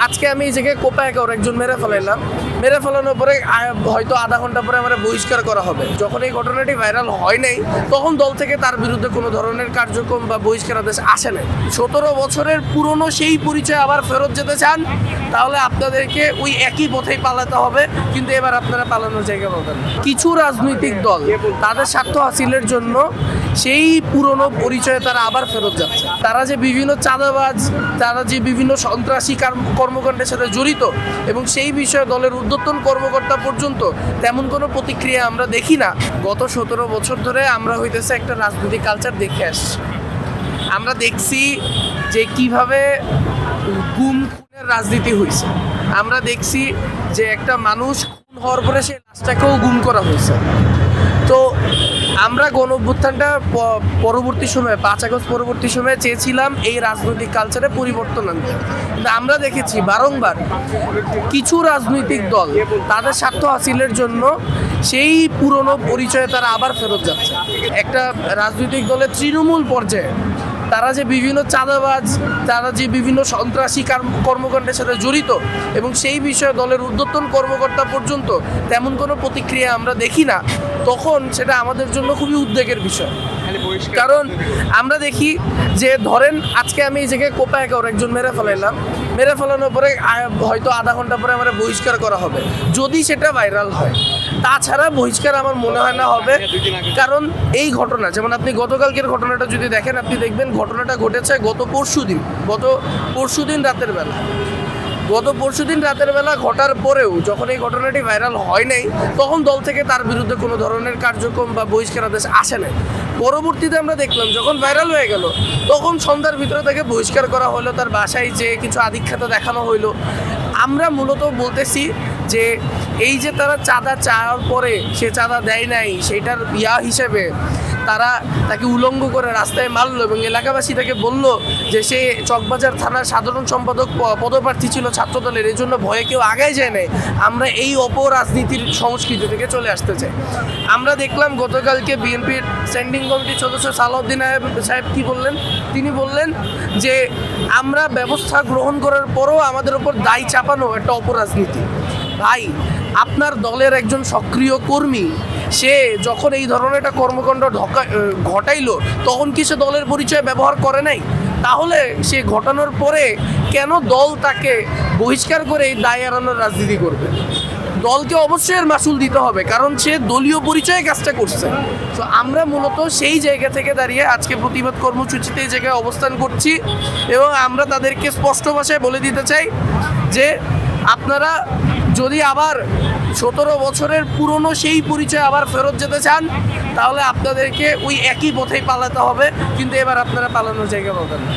আজকে আমি এই জায়গায় কোপায় কাউর একজন মেরে ফেলানোর পরে হয়তো আধা ঘন্টা পরে আমার বহিষ্কার করা হবে। যখন এই ঘটনাটি ভাইরাল হয় নাই তখন দল থেকে তার বিরুদ্ধে কোনো ধরনের কার্যক্রম বা বহিষ্কার আদেশ আসে নাই। 17 বছরের পুরনো সেই পরিচয় আবার ফেরত যেতে চান তাহলে আপনাদেরকে ওই একই পথেই পালাতে হবে, কিন্তু এবার আপনারা পালানোর জায়গা পাবেন। কিছু রাজনৈতিক দল তাদের স্বার্থ হাসিলের জন্য সেই পুরনো পরিচয়ে তারা আবার ফেরত যাচ্ছে। তারা যে বিভিন্ন চাঁদাবাজ, তারা যে বিভিন্ন সন্ত্রাসী কর্মকাণ্ডের সাথে জড়িত এবং সেই বিষয়ে দলের ঊর্ধ্বতন কর্মকর্তা পর্যন্ত তেমন কোনো প্রতিক্রিয়া আমরা দেখি না। গত 17 বছর ধরে আমরা হইতেছে একটা রাজনৈতিক কালচার দেখে আসছি। আমরা দেখছি যে কিভাবে গুম খুনের রাজনীতি হয়েছে। আমরা দেখছি যে একটা মানুষ খুন হওয়ার পরে সেই লাশটাকেও গুম করা হয়েছে। তো আমরা গণঅভ্যুত্থানটা পরবর্তী সময়ে 5 আগস্ট পরবর্তী সময়ে চেয়েছিলাম এই রাজনৈতিক কালচারে পরিবর্তন আনতে, কিন্তু আমরা দেখেছি বারংবার কিছু রাজনৈতিক দল তাদের স্বার্থ হাসিলের জন্য সেই পুরনো পরিচয়ে তারা আবার ফেরত যাচ্ছে। একটা রাজনৈতিক দলের তৃণমূল পর্যায়ে তারা যে বিভিন্ন চাঁদাবাজ, তারা যে বিভিন্ন সন্ত্রাসী কর্মকাণ্ডের সাথে জড়িত এবং সেই বিষয়ে দলের ঊর্ধ্বতন কর্মকর্তা পর্যন্ত তেমন কোনো প্রতিক্রিয়া আমরা দেখি না, তখন সেটা আমাদের জন্য খুবই উদ্বেগের বিষয়। কারণ আমরা দেখি যে ধরেন আজকে আমি এই জায়গায় কোপায় কাউর একজন মেরে ফেলানোর পরে হয়তো আধা ঘন্টা পরে আমার বহিষ্কার করা হবে যদি সেটা ভাইরাল হয়। তাছাড়া বহিষ্কার আমার মনে হয় না হবে, কারণ এই ঘটনা, যেমন আপনি গতকালকের ঘটনাটা যদি দেখেন, আপনি দেখবেন ঘটনাটা ঘটেছে গত পরশুদিন রাতের বেলা। গত পরশুদিন রাতের বেলা ঘটার পরেও যখন এই ঘটনাটি ভাইরাল হয় নাই তখন দল থেকে তার বিরুদ্ধে কোনো ধরনের কার্যক্রম বা বহিষ্কার আদেশ আসে নাই। পরবর্তীতে আমরা দেখলাম যখন ভাইরাল হয়ে গেল তখন সন্ধ্যার ভিতরে তাকে বহিষ্কার করা হলো, তার বাসায় যে কিছু আধিক্যতা দেখানো হইলো। আমরা মূলত বলতেছি যে এই যে তারা চাঁদা চাওয়ার পরে সে চাঁদা দেয় নাই, সেটার হিসেবে তারা তাকে উলঙ্গ করে রাস্তায় মারলো এবং এলাকাবাসী তাকে বলল যে সে চকবাজার থানার সাধারণ সম্পাদক পদপ্রার্থী ছিল ছাত্রদলের, এই জন্য ভয়ে কেউ আগায় যায় নাই। আমরা এই অপরাজনীতির সংস্কৃতি থেকে চলে আসতে চাই। আমরা দেখলাম গতকালকে বিএনপির স্ট্যান্ডিং কমিটির সদস্য সালাউদ্দিন সাহেব কি বললেন, তিনি বললেন যে আমরা ব্যবস্থা গ্রহণ করার পরও আমাদের উপর দায় চাপানো একটা অপরাজনীতি। ভাই, আপনার দলের একজন সক্রিয় কর্মী সে যখন এই ধরনের একটা কর্মকাণ্ড ঘটাইলো তখন কি সে দলের পরিচয় ব্যবহার করে নাই? তাহলে সে ঘটানোর পরে কেন দল তাকে বহিষ্কার করে এই দায় এড়ানোর রাজনীতি করবে? দলকে অবশ্যই এর মাসুল দিতে হবে, কারণ সে দলীয় পরিচয়ে কাজটা করছে। তো আমরা মূলত সেই জায়গা থেকে দাঁড়িয়ে আজকে প্রতিবাদ কর্মসূচিতে এই জায়গায় অবস্থান করছি এবং আমরা তাদেরকে স্পষ্ট ভাষায় বলে দিতে চাই যে আপনারা যদি আবার 17 বছরের পুরনো সেই পরিচয় আবার ফেরত যেতে চান তাহলে আপনাদেরকে ওই একই পথেই পালাতে হবে, কিন্তু এবার আপনারা পালানোর জায়গা পাবেন না।